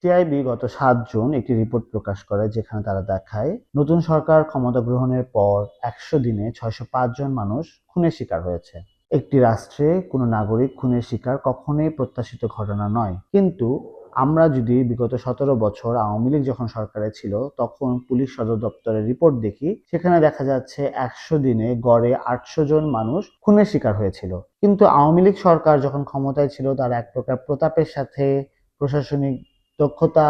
TIB গত ৭ June একটি report প্রকাশ করে যেখানে তারা দেখায় নতুন সরকার ক্ষমতা গ্রহণের পর ১০০ দিনে ৬০৫ জন মানুষ খুনের শিকার হয়েছে। একটি রাষ্ট্রে কোনো নাগরিক খুনের শিকার কখনোই প্রত্যাশিত ঘটনা নয়, কিন্তু আমরা যদি বিগত ১৭ বছর আওয়ামী লীগ যখন সরকারে ছিল তখন পুলিশ সদর দপ্তরের রিপোর্ট দেখি, সেখানে দেখা যাচ্ছে ১০০ দিনে গড়ে ৮০০ জন মানুষ খুনের শিকার হয়েছিল। কিন্তু আওয়ামী লীগ সরকার যখন ক্ষমতায় ছিল তারা এক প্রকার প্রতাপের সাথে প্রশাসনিক দক্ষতা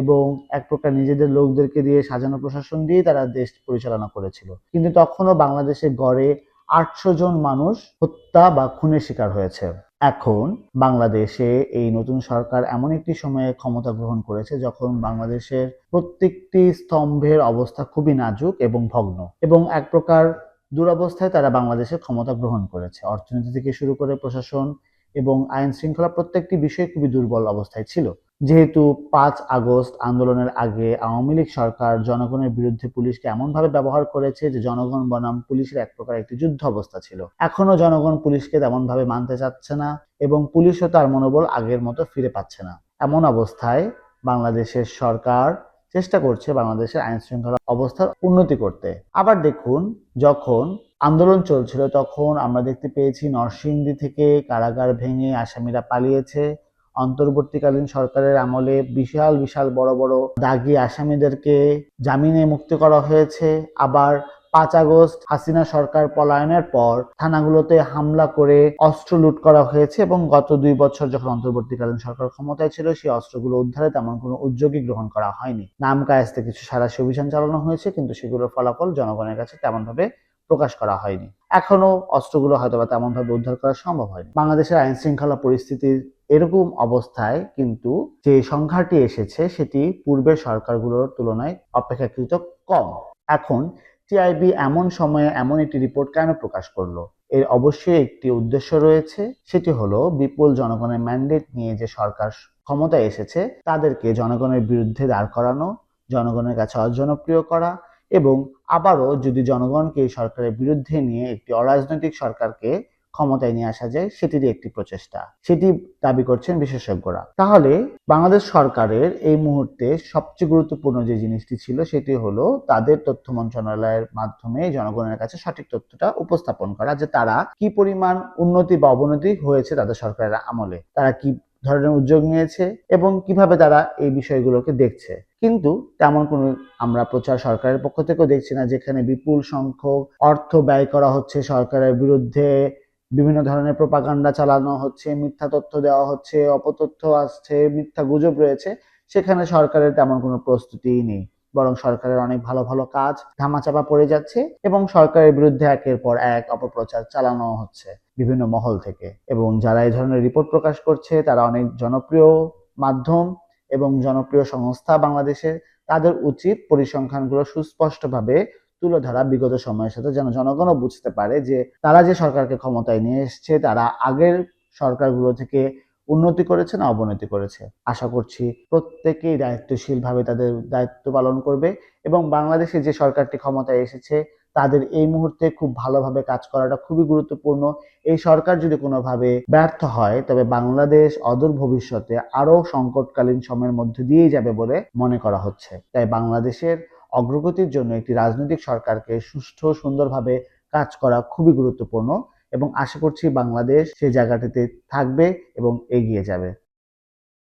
এবং এক প্রকার নিজেদের লোকদেরকে দিয়ে সাজানো প্রশাসন দিয়ে তারা দেশ পরিচালনা করেছিল, কিন্তু তখনও বাংলাদেশে গড়ে ৮০০ জন মানুষ হত্যা বা খুনের শিকার হয়েছে। এখন বাংলাদেশে এই নতুন সরকার এমন একটি সময়ে ক্ষমতা গ্রহণ করেছে যখন বাংলাদেশের প্রত্যেকটি স্তম্ভের অবস্থা খুবই নাজুক এবং ভগ্ন, এবং এক প্রকার দুরবস্থায় তারা বাংলাদেশে ক্ষমতা গ্রহণ করেছে। অর্থনীতি থেকে শুরু করে প্রশাসন এবং আইন শৃঙ্খলা প্রত্যেকটি বিষয় খুবই দুর্বল অবস্থায় ছিল। যেহেতু ৫ আগস্ট আন্দোলনের আগে আওয়ামী লীগ সরকার জনগণের বিরুদ্ধে পুলিশকে এমনভাবে ব্যবহার করেছে যে জনগণ বনাম পুলিশের এক প্রকার একটি যুদ্ধ অবস্থা ছিল। এখনো জনগণ পুলিশকে তেমনভাবে মানতে চাচ্ছে না এবং পুলিশও তার মনোবল আগের মতো ফিরে পাচ্ছে না। এমন অবস্থায় বাংলাদেশের সরকার চেষ্টা করছে বাংলাদেশের আইন শৃঙ্খলা অবস্থার উন্নতি করতে। আবার দেখুন, যখন আন্দোলন চলছিল তখন আমরা দেখতে পেয়েছি নরসিংদী থেকে কারাগার ভেঙে আসামিরা পালিয়েছে। অন্তর্বর্তীকালীন সরকারের আমলে বিশাল বিশাল বড় বড় দাগী আসামিদেরকে জামিনে মুক্তি করা হয়েছে। আবার ৫ আগস্ট হাসিনা সরকার পলায়নের পর থানাগুলোতে হামলা করে অস্ত্র লুট করা হয়েছে এবং গত ২ বছর যখন অন্তর্বর্তীকালীন সরকার ক্ষমতায় ছিল সেই অস্ত্রগুলো উদ্ধারে তেমন কোনো উদ্যোগই গ্রহণ করা হয়নি। নাম কায়েস্তে কিছু সাঁড়াশি অভিযান চালানো হয়েছে, কিন্তু সেগুলোর ফলাফল জনগণের কাছে তেমনভাবে প্রকাশ করা হয়নি। এখনো অস্ত্রগুলো হয়তো বা তেমন ভাবে উদ্ধার করা সম্ভব হয়নি। বাংলাদেশের আইন শৃঙ্খলা পরিস্থিতির এরকম অবস্থায় কিন্তু যে সংখ্যাটি এসেছে সেটি পূর্বের সরকারগুলোর তুলনায় অপেক্ষাকৃত কম। এখন টিআইবি এমন সময়ে এমন একটি রিপোর্ট কেন প্রকাশ করলো? এর অবশ্যই একটি উদ্দেশ্য রয়েছে, সেটি হলো বিপুল জনগণের ম্যান্ডেট নিয়ে যে সরকার ক্ষমতায় এসেছে তাদেরকে জনগণের বিরুদ্ধে দাঁড় করানো, জনগণের কাছে অজনপ্রিয় করা, এবং আবারও যদি জনগণকে এই সরকারের বিরুদ্ধে নিয়ে একটি অরাজনৈতিক সরকারকে ক্ষমতায় নিয়ে আসা যায় সেটিরই একটি প্রচেষ্টা, সেটি দাবি করছেন বিশেষজ্ঞরা। তাহলে বাংলাদেশ সরকারের এই মুহূর্তে সবচেয়ে গুরুত্বপূর্ণ যে জিনিসটি ছিল সেটি হলো তাদের তথ্য মন্ত্রণালয়ের মাধ্যমে জনগণের কাছে সঠিক তথ্যটা উপস্থাপন করা, যে তারা কি পরিমাণ উন্নতি বা অবনতি হয়েছে তাদের সরকারের আমলে, তারা কি ধরনের উদ্যোগ নিয়েছে এবং কিভাবে তারা এই বিষয়গুলোকে দেখছে। কিন্তু তেমন কোনো আমরা প্রচার সরকারের পক্ষ থেকেও দেখছি না, যেখানে বিপুল সংখ্যক অর্থ ব্যয় করা হচ্ছে সরকারের বিরুদ্ধে, বিভিন্ন ধরনের প্রোপাগান্ডা চালানো হচ্ছে, মিথ্যা তথ্য দেওয়া হচ্ছে, অপতথ্য আসছে, মিথ্যা গুজব রয়েছে, সেখানে সরকারের তেমন কোনো প্রস্তুতিই নেই। বরং সরকারের অনেক ভালো ভালো কাজ ধামাচাপা পড়ে যাচ্ছে এবং সরকারের বিরুদ্ধে একের পর এক অপপ্রচার চালানো হচ্ছে বিভিন্ন মহল থেকে। এবং যারা এই ধরনের রিপোর্ট প্রকাশ করছে তারা অনেক জনপ্রিয় মাধ্যম এবং জনপ্রিয় সংস্থা বাংলাদেশের, তাদের উচিত পরিসংখ্যানগুলো সুস্পষ্টভাবে তুলে ধরা বিগত সময়ের সাথে, যেন জনগণও বুঝতে পারে যে তারা যে সরকারকে ক্ষমতায় নিয়ে এসছে তারা আগের সরকারগুলো থেকে উন্নতি করেছে না অবনতি করেছে। আশা করছি প্রত্যেকেই দায়িত্বশীলভাবে তাদের দায়িত্ব পালন করবে এবং বাংলাদেশে যে সরকারটি ক্ষমতায় এসেছে তাদের এই মুহূর্তে খুব ভালোভাবে কাজ করাটা খুবই গুরুত্বপূর্ণ। এই সরকার যদি কোনোভাবে ব্যর্থ হয় তবে বাংলাদেশ অদূর ভবিষ্যতে আরো সংকটকালীন সময়ের মধ্যে দিয়েই যাবে বলে মনে করা হচ্ছে। তাই বাংলাদেশের অগ্রগতির জন্য একটি রাজনৈতিক সরকারকে সুষ্ঠু সুন্দরভাবে কাজ করা খুবই গুরুত্বপূর্ণ এবং আশা করছি বাংলাদেশ সেই জায়গাটিতে থাকবে এবং এগিয়ে যাবে।